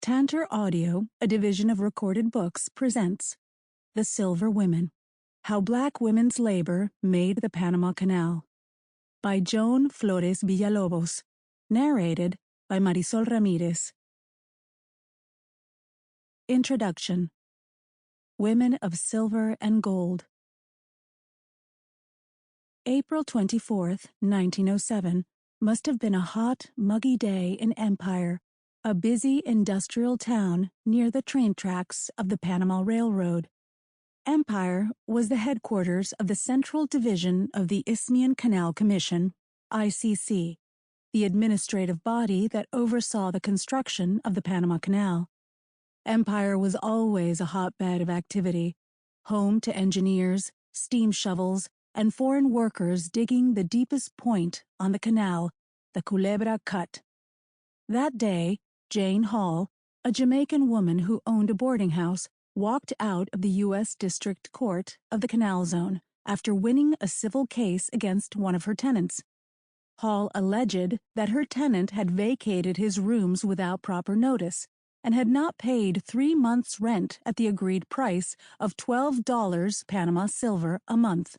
Tantor Audio, a division of Recorded Books, presents The Silver Women: How Black Women's Labor Made the Panama Canal by Joan Flores-Villalobos, narrated by Marisol Ramirez. Introduction. Women of Silver and Gold. April 24th, 1907, must have been a hot, muggy day in Empire, a busy industrial town near the train tracks of the Panama Railroad. Empire was the headquarters of the Central Division of the Isthmian Canal Commission, ICC, the administrative body that oversaw the construction of the Panama Canal. Empire was always a hotbed of activity, home to engineers, steam shovels, and foreign workers digging the deepest point on the canal, the Culebra Cut. That day, Jane Hall, a Jamaican woman who owned a boarding house, walked out of the U.S. District Court of the Canal Zone after winning a civil case against one of her tenants. Hall alleged that her tenant had vacated his rooms without proper notice and had not paid 3 months' rent at the agreed price of $12 Panama silver a month.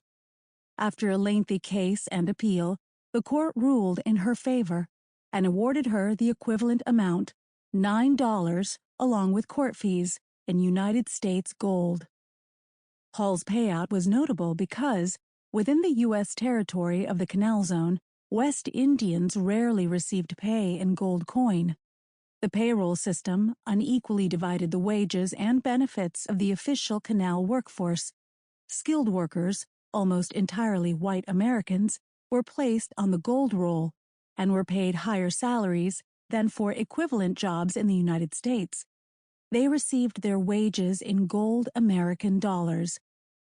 After a lengthy case and appeal, the court ruled in her favor and awarded her the equivalent amount, $9, along with court fees, in United States gold. Hall's payout was notable because, within the U.S. territory of the Canal Zone, West Indians rarely received pay in gold coin. The payroll system unequally divided the wages and benefits of the official canal workforce. Skilled workers, almost entirely white Americans, were placed on the gold roll and were paid higher salaries than for equivalent jobs in the United States. They received their wages in gold American dollars.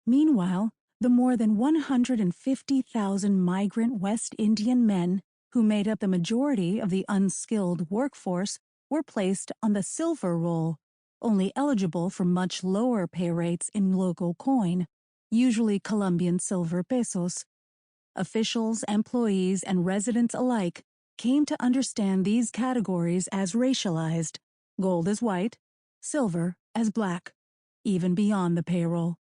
Meanwhile, the more than 150,000 migrant West Indian men who made up the majority of the unskilled workforce were placed on the silver roll, only eligible for much lower pay rates in local coin, usually Colombian silver pesos. Officials, employees, and residents alike came to understand these categories as racialized, gold as white, silver as black, even beyond the payroll.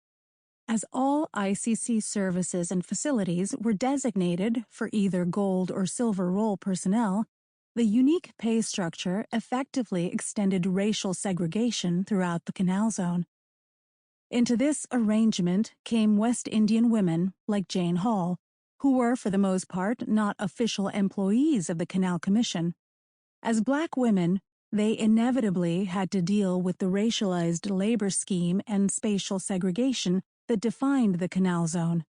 As all ICC services and facilities were designated for either gold or silver roll personnel, the unique pay structure effectively extended racial segregation throughout the Canal Zone. Into this arrangement came West Indian women like Jane Hall, who were for the most part not official employees of the Canal Commission. As black women, they inevitably had to deal with the racialized labor scheme and spatial segregation that defined the Canal Zone.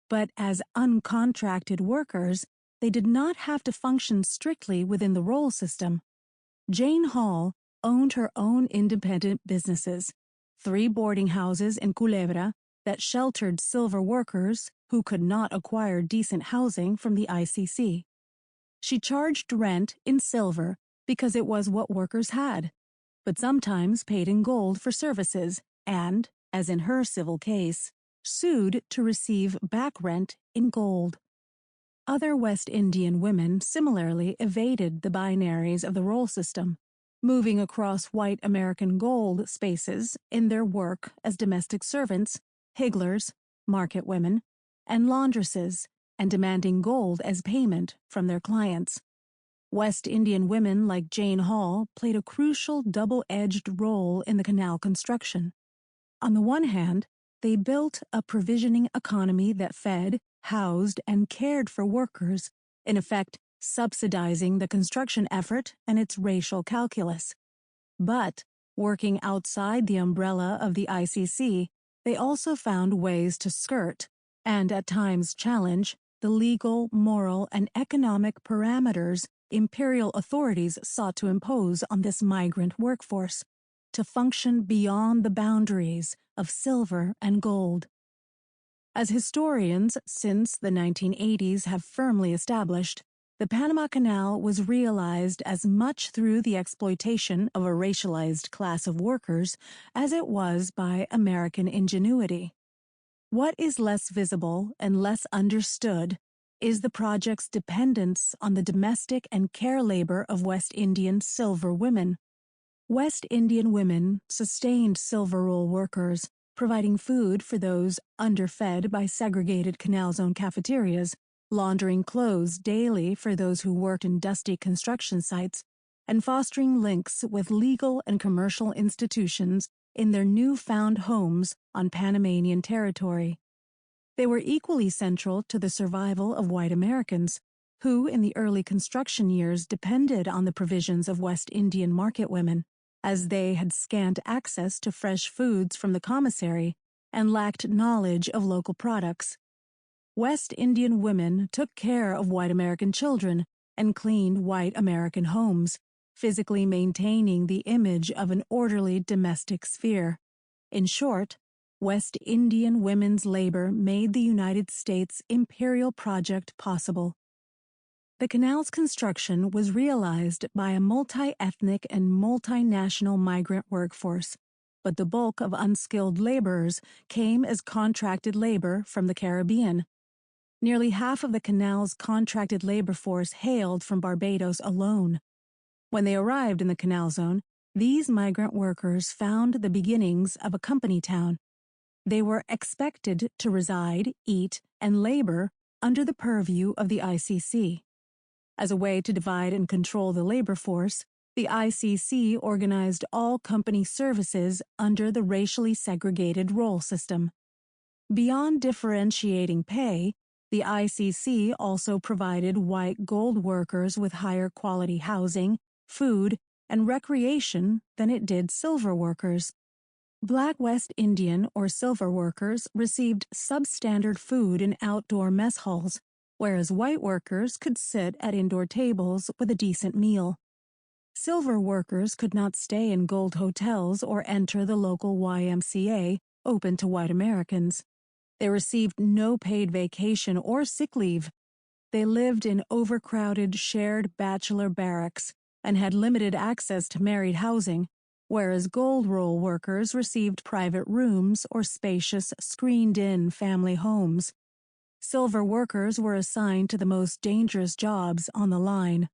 But as uncontracted workers, they did not have to function strictly within the role system. Jane Hall owned her own independent businesses, 3 boarding houses in Culebra that sheltered silver workers who could not acquire decent housing from the ICC. She charged rent in silver because it was what workers had, but sometimes paid in gold for services and, as in her civil case, sued to receive back rent in gold. Other West Indian women similarly evaded the binaries of the role system, moving across white American gold spaces in their work as domestic servants, higglers, market women, and laundresses, and demanding gold as payment from their clients. West Indian women like Jane Hall played a crucial double-edged role in the canal construction. On the one hand, they built a provisioning economy that fed, housed, and cared for workers, in effect subsidizing the construction effort and its racial calculus. But, working outside the umbrella of the ICC, they also found ways to skirt, and at times challenge, the legal, moral, and economic parameters imperial authorities sought to impose on this migrant workforce, to function beyond the boundaries of silver and gold. As historians since the 1980s have firmly established, the Panama Canal was realized as much through the exploitation of a racialized class of workers as it was by American ingenuity. What is less visible and less understood is the project's dependence on the domestic and care labor of West Indian silver women. West Indian women sustained silver roll workers, providing food for those underfed by segregated canal zone cafeterias, laundering clothes daily for those who worked in dusty construction sites, and fostering links with legal and commercial institutions in their newfound homes on Panamanian territory. They were equally central to the survival of white Americans, who in the early construction years depended on the provisions of West Indian market women, as they had scant access to fresh foods from the commissary and lacked knowledge of local products. West Indian women took care of white American children and cleaned white American homes, physically maintaining the image of an orderly domestic sphere. In short, West Indian women's labor made the United States imperial project possible. The canal's construction was realized by a multi-ethnic and multinational migrant workforce, but the bulk of unskilled laborers came as contracted labor from the Caribbean. Nearly half of the canal's contracted labor force hailed from Barbados alone. When they arrived in the canal zone, these migrant workers found the beginnings of a company town. They were expected to reside, eat, and labor under the purview of the ICC. As a way to divide and control the labor force, the ICC organized all company services under the racially segregated role system. Beyond differentiating pay, the ICC also provided white gold workers with higher quality housing, food, and recreation than it did silver workers. Black West Indian or silver workers received substandard food in outdoor mess halls, whereas white workers could sit at indoor tables with a decent meal. Silver workers could not stay in gold hotels or enter the local YMCA, open to white Americans. They received no paid vacation or sick leave. They lived in overcrowded shared bachelor barracks and had limited access to married housing, whereas gold roll workers received private rooms or spacious, screened-in family homes. Silver workers were assigned to the most dangerous jobs on the line.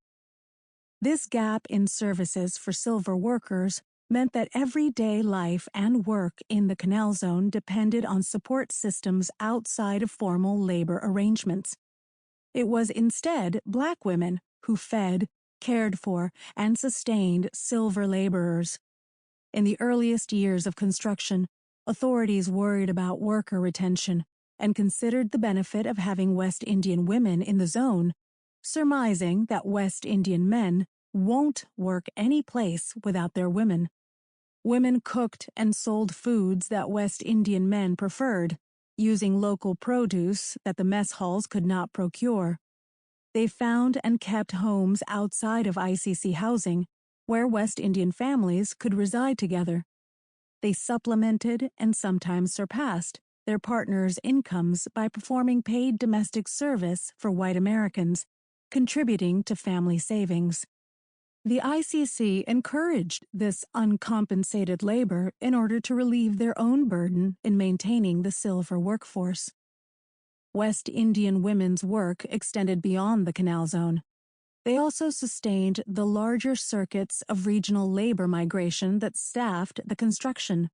This gap in services for silver workers meant that everyday life and work in the canal zone depended on support systems outside of formal labor arrangements. It was instead black women who fed, cared for, and sustained silver laborers. In the earliest years of construction, authorities worried about worker retention and considered the benefit of having West Indian women in the zone, surmising that West Indian men won't work any place without their women. Women cooked and sold foods that West Indian men preferred, using local produce that the mess halls could not procure. They found and kept homes outside of ICC housing, where West Indian families could reside together. They supplemented and sometimes surpassed their partners' incomes by performing paid domestic service for white Americans, contributing to family savings. The ICC encouraged this uncompensated labor in order to relieve their own burden in maintaining the silver workforce. West Indian women's work extended beyond the canal zone. They also sustained the larger circuits of regional labor migration that staffed the construction.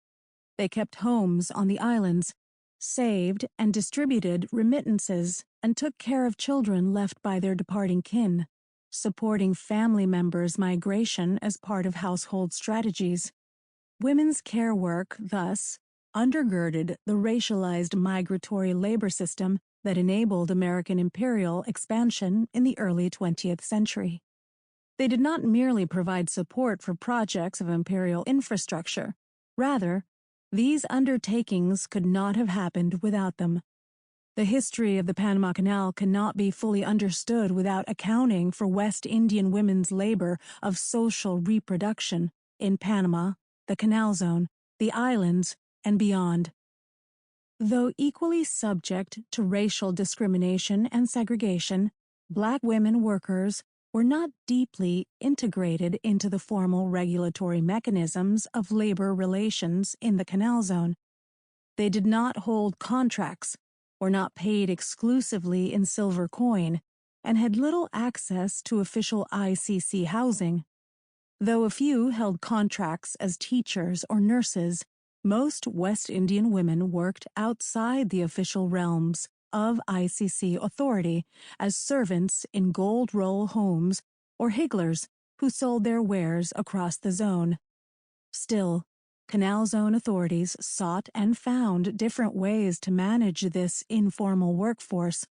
They kept homes on the islands, saved and distributed remittances, and took care of children left by their departing kin, supporting family members' migration as part of household strategies. Women's care work, thus, undergirded the racialized migratory labor system that enabled American imperial expansion in the early 20th century. They did not merely provide support for projects of imperial infrastructure. Rather, these undertakings could not have happened without them. The history of the Panama Canal cannot be fully understood without accounting for West Indian women's labor of social reproduction in Panama, the Canal Zone, the islands, and beyond. Though equally subject to racial discrimination and segregation, Black women workers were not deeply integrated into the formal regulatory mechanisms of labor relations in the Canal Zone. They did not hold contracts, were not paid exclusively in silver coin, and had little access to official ICC housing. Though a few held contracts as teachers or nurses, most West Indian women worked outside the official realms of ICC authority as servants in gold roll homes or higglers who sold their wares across the zone. Still, Canal Zone authorities sought and found different ways to manage this informal workforce.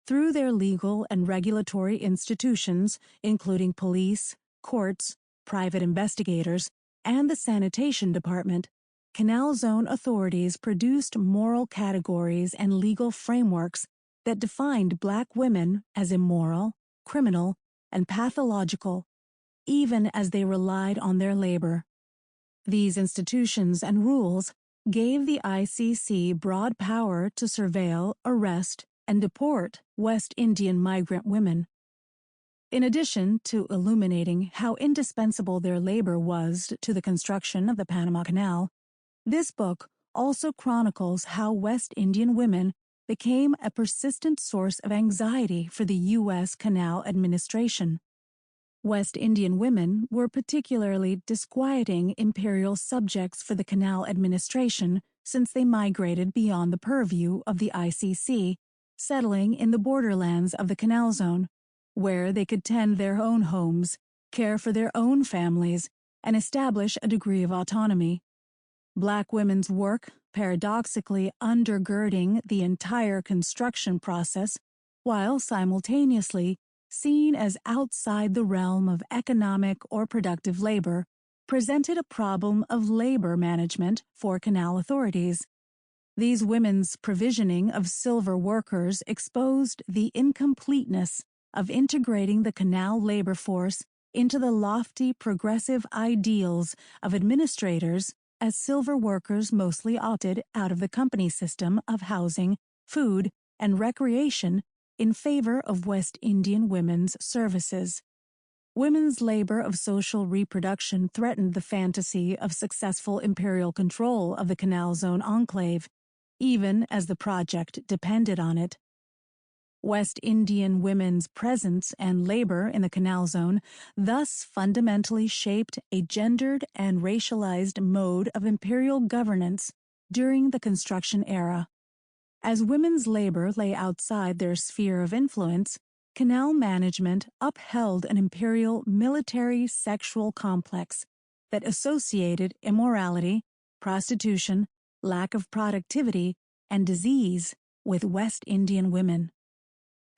Through their legal and regulatory institutions, including police, courts, private investigators, and the sanitation department, Canal Zone authorities produced moral categories and legal frameworks that defined Black women as immoral, criminal, and pathological, even as they relied on their labor. These institutions and rules gave the ICC broad power to surveil, arrest, and deport West Indian migrant women. In addition to illuminating how indispensable their labor was to the construction of the Panama Canal, this book also chronicles how West Indian women became a persistent source of anxiety for the U.S. Canal Administration. West Indian women were particularly disquieting imperial subjects for the Canal Administration since they migrated beyond the purview of the ICC, settling in the borderlands of the Canal Zone, where they could tend their own homes, care for their own families, and establish a degree of autonomy. Black women's work paradoxically undergirding the entire construction process, while simultaneously seen as outside the realm of economic or productive labor, presented a problem of labor management for canal authorities. These women's provisioning of silver workers exposed the incompleteness of integrating the canal labor force into the lofty progressive ideals of administrators, as silver workers mostly opted out of the company system of housing, food, and recreation in favor of West Indian women's services. Women's labor of social reproduction threatened the fantasy of successful imperial control of the Canal Zone enclave, even as the project depended on it. West Indian women's presence and labor in the Canal Zone thus fundamentally shaped a gendered and racialized mode of imperial governance during the construction era. As women's labor lay outside their sphere of influence, canal management upheld an imperial military sexual complex that associated immorality, prostitution, lack of productivity, and disease with West Indian women.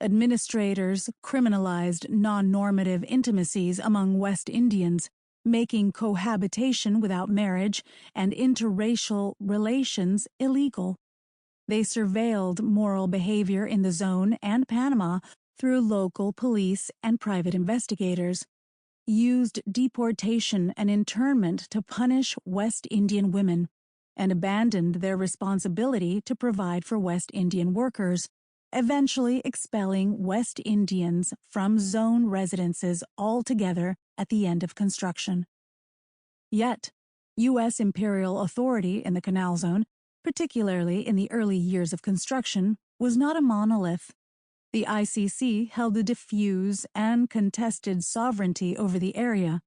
Administrators criminalized non-normative intimacies among West Indians, making cohabitation without marriage and interracial relations illegal. They surveilled moral behavior in the zone and Panama through local police and private investigators, used deportation and internment to punish West Indian women, and abandoned their responsibility to provide for West Indian workers, eventually expelling West Indians from zone residences altogether at the end of construction. Yet, U.S. imperial authority in the Canal Zone, particularly in the early years of construction, was not a monolith. The ICC held a diffuse and contested sovereignty over the area,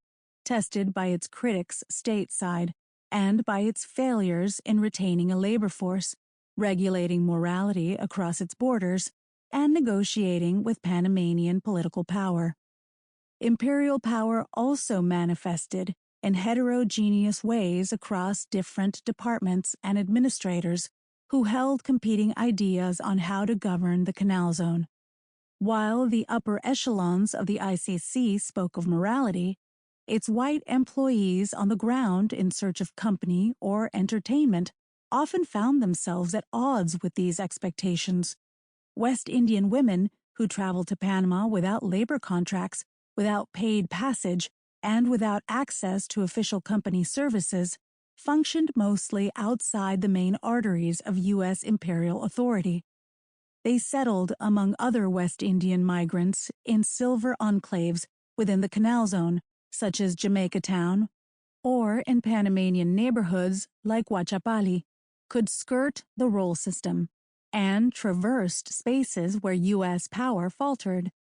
tested by its critics stateside and by its failures in retaining a labor force, regulating morality across its borders, and negotiating with Panamanian political power. Imperial power also manifested in heterogeneous ways across different departments and administrators who held competing ideas on how to govern the Canal Zone. While the upper echelons of the ICC spoke of morality, its white employees on the ground in search of company or entertainment often found themselves at odds with these expectations. West Indian women who traveled to Panama without labor contracts, without paid passage, and without access to official company services, functioned mostly outside the main arteries of U.S. imperial authority. They settled among other West Indian migrants in silver enclaves within the Canal Zone, such as Jamaica Town, or in Panamanian neighborhoods like Huachapali, could skirt the roll system, and traversed spaces where U.S. power faltered.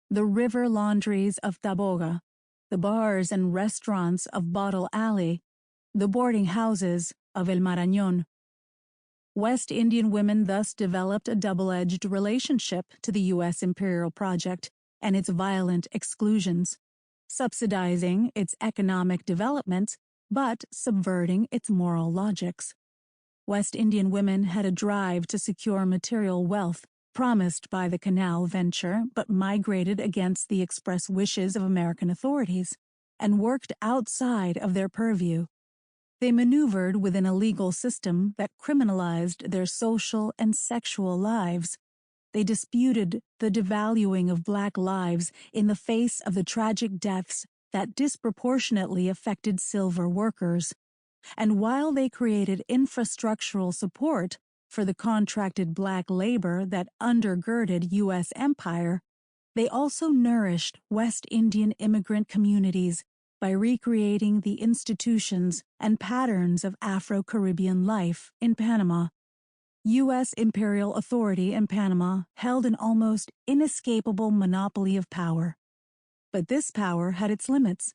The river laundries of Taboga, the bars and restaurants of Bottle Alley, the boarding houses of El Marañón. West Indian women thus developed a double-edged relationship to the U.S. imperial project and its violent exclusions, subsidizing its economic development but subverting its moral logics. West Indian women had a drive to secure material wealth promised by the canal venture but migrated against the express wishes of American authorities and worked outside of their purview. They maneuvered within a legal system that criminalized their social and sexual lives. They disputed the devaluing of Black lives in the face of the tragic deaths that disproportionately affected silver workers. And while they created infrastructural support for the contracted Black labor that undergirded U.S. empire, they also nourished West Indian immigrant communities by recreating the institutions and patterns of Afro-Caribbean life in Panama. U.S. imperial authority in Panama held an almost inescapable monopoly of power. But this power had its limits,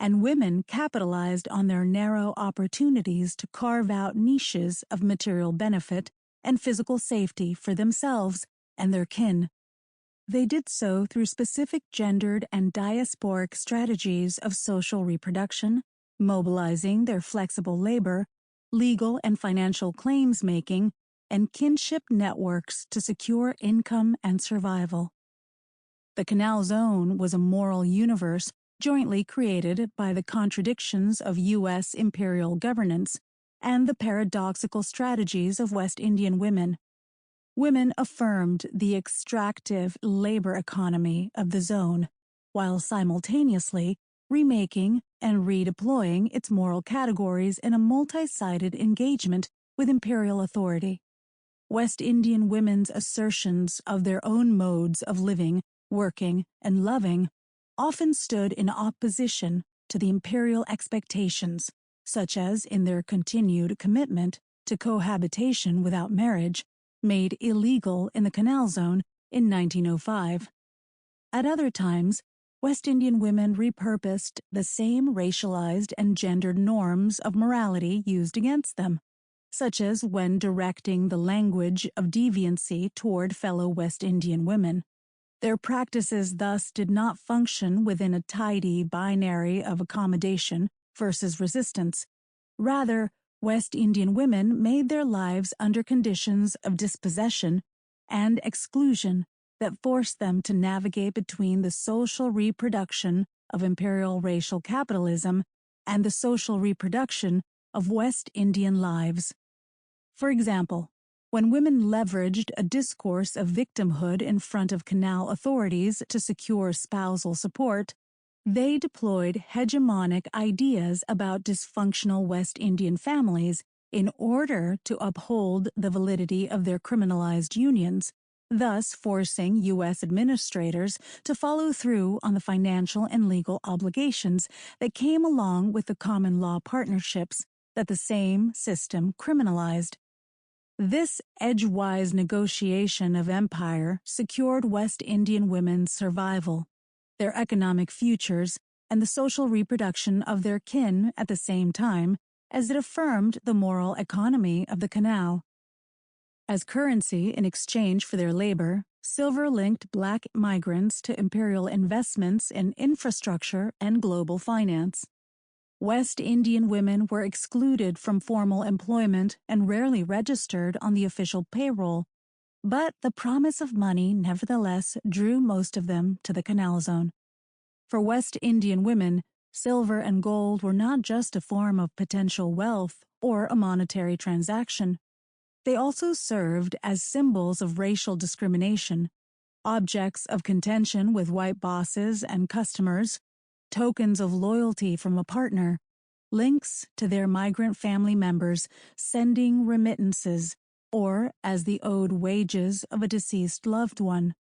and women capitalized on their narrow opportunities to carve out niches of material benefit and physical safety for themselves and their kin. They did so through specific gendered and diasporic strategies of social reproduction, mobilizing their flexible labor, legal and financial claims making, and kinship networks to secure income and survival. The Canal Zone was a moral universe jointly created by the contradictions of U.S. imperial governance and the paradoxical strategies of West Indian women. Women affirmed the extractive labor economy of the zone, while simultaneously remaking and redeploying its moral categories in a multi-sided engagement with imperial authority. West Indian women's assertions of their own modes of living, working, and loving often stood in opposition to the imperial expectations, such as in their continued commitment to cohabitation without marriage, made illegal in the Canal Zone in 1905. At other times, West Indian women repurposed the same racialized and gendered norms of morality used against them, such as when directing the language of deviancy toward fellow West Indian women. Their practices thus did not function within a tidy binary of accommodation versus resistance. Rather, West Indian women made their lives under conditions of dispossession and exclusion that forced them to navigate between the social reproduction of imperial racial capitalism and the social reproduction of West Indian lives. For example, when women leveraged a discourse of victimhood in front of canal authorities to secure spousal support, they deployed hegemonic ideas about dysfunctional West Indian families in order to uphold the validity of their criminalized unions, thus forcing U.S. administrators to follow through on the financial and legal obligations that came along with the common law partnerships that the same system criminalized. This edgewise negotiation of empire secured West Indian women's survival, their economic futures, and the social reproduction of their kin at the same time as it affirmed the moral economy of the canal. As currency in exchange for their labor, silver linked Black migrants to imperial investments in infrastructure and global finance. West Indian women were excluded from formal employment and rarely registered on the official payroll, but the promise of money nevertheless drew most of them to the Canal Zone. For West Indian women, silver and gold were not just a form of potential wealth or a monetary transaction. They also served as symbols of racial discrimination, objects of contention with white bosses and customers, tokens of loyalty from a partner, links to their migrant family members sending remittances, or as the owed wages of a deceased loved one.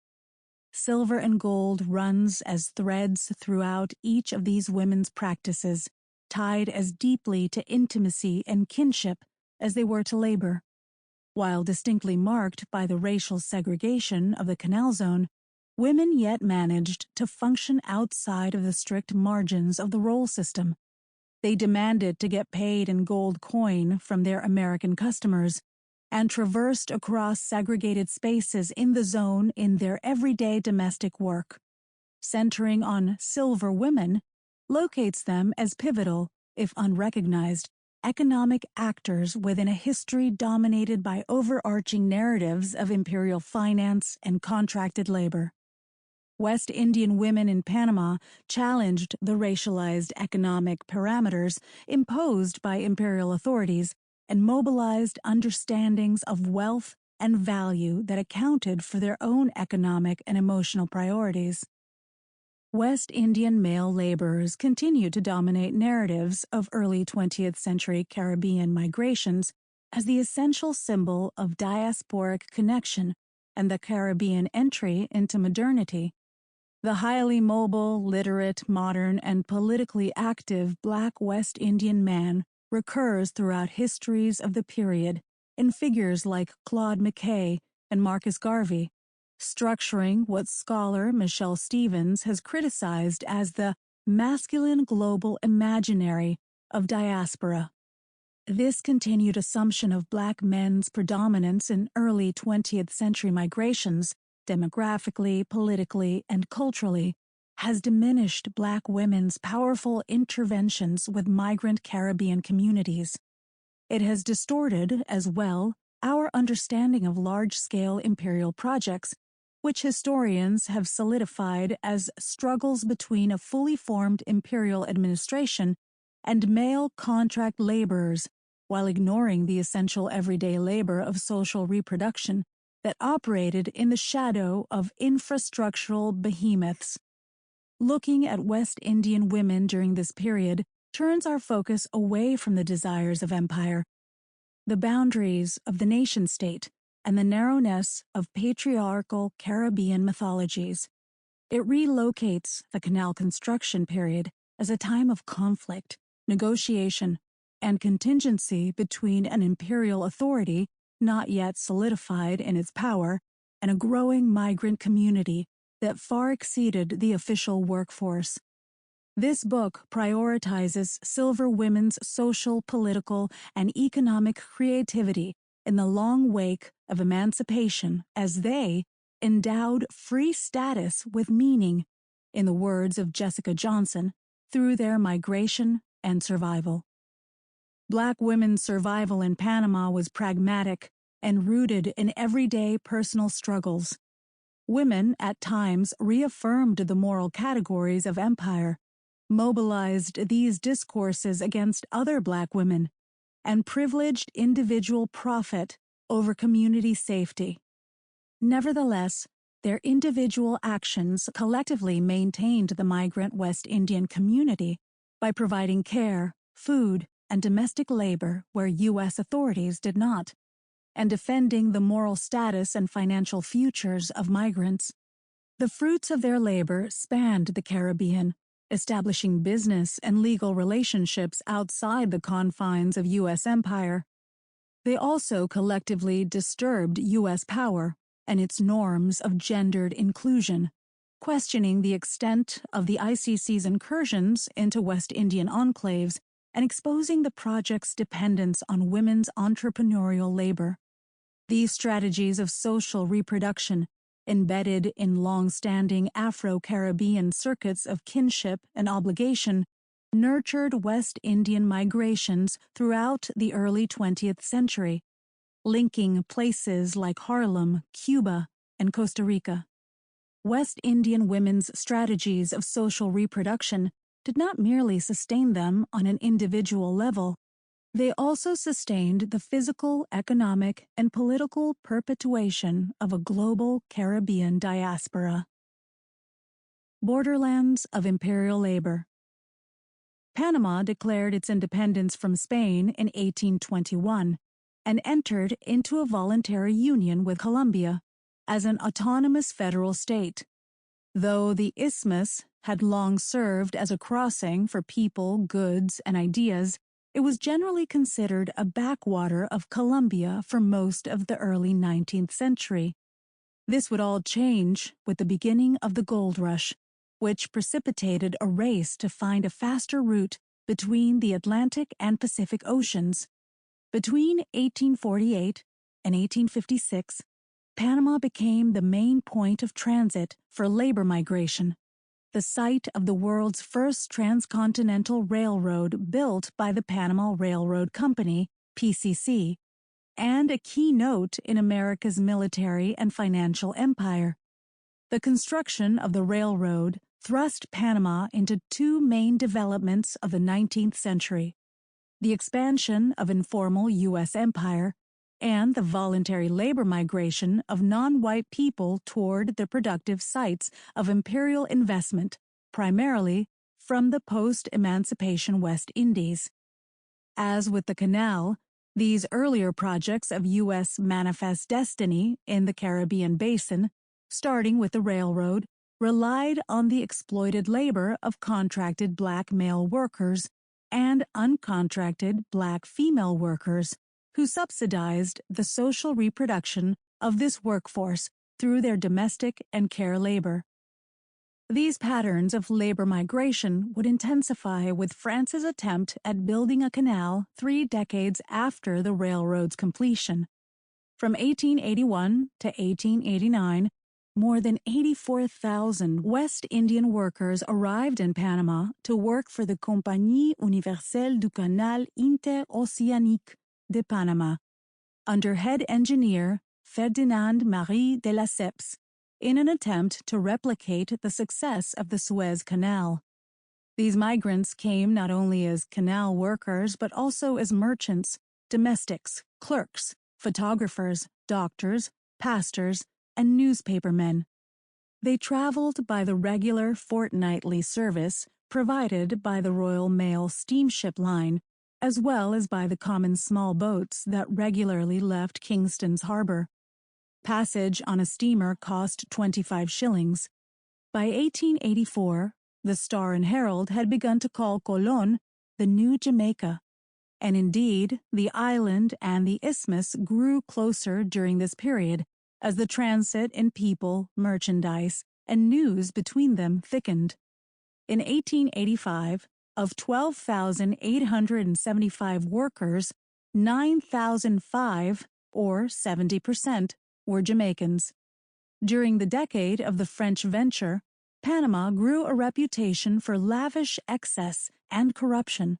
Silver and gold runs as threads throughout each of these women's practices, tied as deeply to intimacy and kinship as they were to labor. While distinctly marked by the racial segregation of the Canal Zone, women yet managed to function outside of the strict margins of the role system. They demanded to get paid in gold coin from their American customers and traversed across segregated spaces in the zone in their everyday domestic work. Centering on silver women locates them as pivotal, if unrecognized, economic actors within a history dominated by overarching narratives of imperial finance and contracted labor. West Indian women in Panama challenged the racialized economic parameters imposed by imperial authorities and mobilized understandings of wealth and value that accounted for their own economic and emotional priorities. West Indian male laborers continued to dominate narratives of early 20th century Caribbean migrations as the essential symbol of diasporic connection and the Caribbean entry into modernity. The highly mobile, literate, modern, and politically active Black West Indian man recurs throughout histories of the period in figures like Claude McKay and Marcus Garvey, structuring what scholar Michelle Stevens has criticized as the masculine global imaginary of diaspora. This continued assumption of Black men's predominance in early 20th century migrations, demographically, politically, and culturally, has diminished Black women's powerful interventions with migrant Caribbean communities. It has distorted, as well, our understanding of large-scale imperial projects, which historians have solidified as struggles between a fully formed imperial administration and male contract laborers, while ignoring the essential everyday labor of social reproduction that operated in the shadow of infrastructural behemoths. Looking at West Indian women during this period turns our focus away from the desires of empire, the boundaries of the nation-state, and the narrowness of patriarchal Caribbean mythologies. It relocates the canal construction period as a time of conflict, negotiation, and contingency between an imperial authority not yet solidified in its power and a growing migrant community that far exceeded the official workforce. This book prioritizes Silver women's social, political, and economic creativity in the long wake of emancipation as they endowed free status with meaning, in the words of Jessica Johnson, through their migration and survival. Black women's survival in Panama was pragmatic and rooted in everyday personal struggles. Women, at times, reaffirmed the moral categories of empire, mobilized these discourses against other Black women, and privileged individual profit over community safety. Nevertheless, their individual actions collectively maintained the migrant West Indian community by providing care, food, and domestic labor where U.S. authorities did not, and defending the moral status and financial futures of migrants. The fruits of their labor spanned the Caribbean, establishing business and legal relationships outside the confines of U.S. empire. They also collectively disturbed U.S. power and its norms of gendered inclusion, questioning the extent of the ICC's incursions into West Indian enclaves and exposing the project's dependence on women's entrepreneurial labor. These strategies of social reproduction, embedded in long-standing Afro-Caribbean circuits of kinship and obligation, nurtured West Indian migrations throughout the early 20th century, linking places like Harlem, Cuba, and Costa Rica. West Indian women's strategies of social reproduction did not merely sustain them on an individual level, they also sustained the physical, economic, and political perpetuation of a global Caribbean diaspora. Borderlands of imperial labor. Panama declared its independence from Spain in 1821 and entered into a voluntary union with Colombia as an autonomous federal state. Though the isthmus had long served as a crossing for people, goods, and ideas, it was generally considered a backwater of Colombia for most of the early 19th century. This would all change with the beginning of the gold rush, which precipitated a race to find a faster route between the Atlantic and Pacific Oceans. Between 1848 and 1856, Panama became the main point of transit for labor migration, the site of the world's first transcontinental railroad built by the Panama Railroad Company, PCC, and a key note in America's military and financial empire. The construction of the railroad thrust Panama into two main developments of the 19th century: the expansion of informal U.S. empire and the voluntary labor migration of non-white people toward the productive sites of imperial investment, primarily from the post-emancipation West Indies. As with the canal, these earlier projects of U.S. manifest destiny in the Caribbean basin, starting with the railroad, relied on the exploited labor of contracted black male workers and uncontracted black female workers, who subsidized the social reproduction of this workforce through their domestic and care labor. These patterns of labor migration would intensify with France's attempt at building a canal 3 decades after the railroad's completion. From 1881 to 1889, more than 84,000 West Indian workers arrived in Panama to work for the Compagnie Universelle du Canal Interoceanique de Panama, under head engineer Ferdinand Marie de Lesseps, in an attempt to replicate the success of the Suez Canal. These migrants came not only as canal workers but also as merchants, domestics, clerks, photographers, doctors, pastors, and newspapermen. They traveled by the regular fortnightly service provided by the Royal Mail steamship line, as well as by the common small boats that regularly left Kingston's harbor. Passage on a steamer cost 25 shillings. By 1884, the Star and Herald had begun to call Colón the New Jamaica, and indeed, the island and the isthmus grew closer during this period as the transit in people, merchandise, and news between them thickened. In 1885, of 12,875 workers, 9,005, or 70%, were Jamaicans. During the decade of the French venture, Panama grew a reputation for lavish excess and corruption,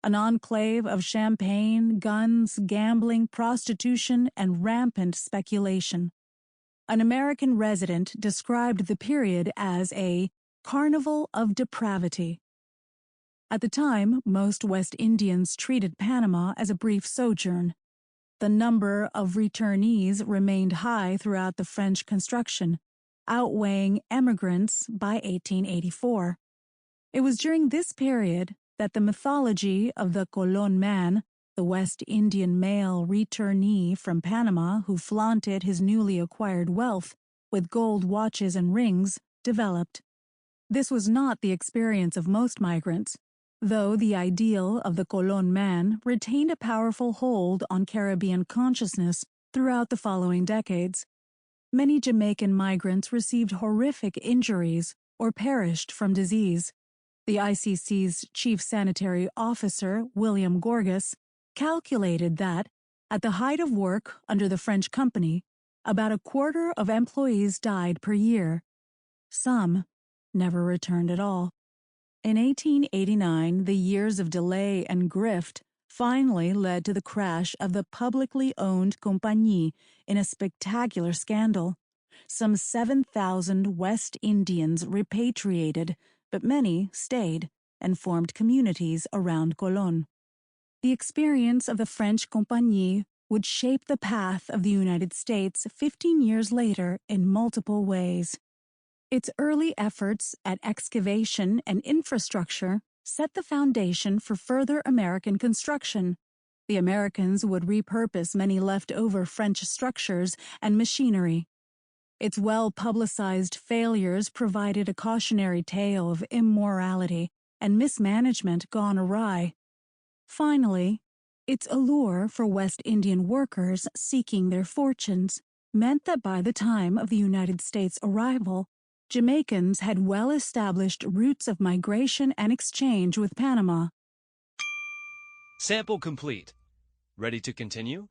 an enclave of champagne, guns, gambling, prostitution, and rampant speculation. An American resident described the period as a carnival of depravity. At the time, most West Indians treated Panama as a brief sojourn. The number of returnees remained high throughout the French construction, outweighing emigrants by 1884. It was during this period that the mythology of the Colón man, the West Indian male returnee from Panama who flaunted his newly acquired wealth with gold watches and rings, developed. This was not the experience of most migrants, though the ideal of the Colón man retained a powerful hold on Caribbean consciousness throughout the following decades. Many Jamaican migrants received horrific injuries or perished from disease. The ICC's chief sanitary officer, William Gorgas, calculated that, at the height of work under the French company, about a quarter of employees died per year. Some never returned at all. In 1889, the years of delay and grift finally led to the crash of the publicly owned Compagnie in a spectacular scandal. Some 7,000 West Indians repatriated, but many stayed and formed communities around Colón. The experience of the French Compagnie would shape the path of the United States 15 years later in multiple ways. Its early efforts at excavation and infrastructure set the foundation for further American construction. The Americans would repurpose many leftover French structures and machinery. Its well-publicized failures provided a cautionary tale of immorality and mismanagement gone awry. Finally, its allure for West Indian workers seeking their fortunes meant that by the time of the United States' arrival, Jamaicans had well-established routes of migration and exchange with Panama. Sample complete. Ready to continue?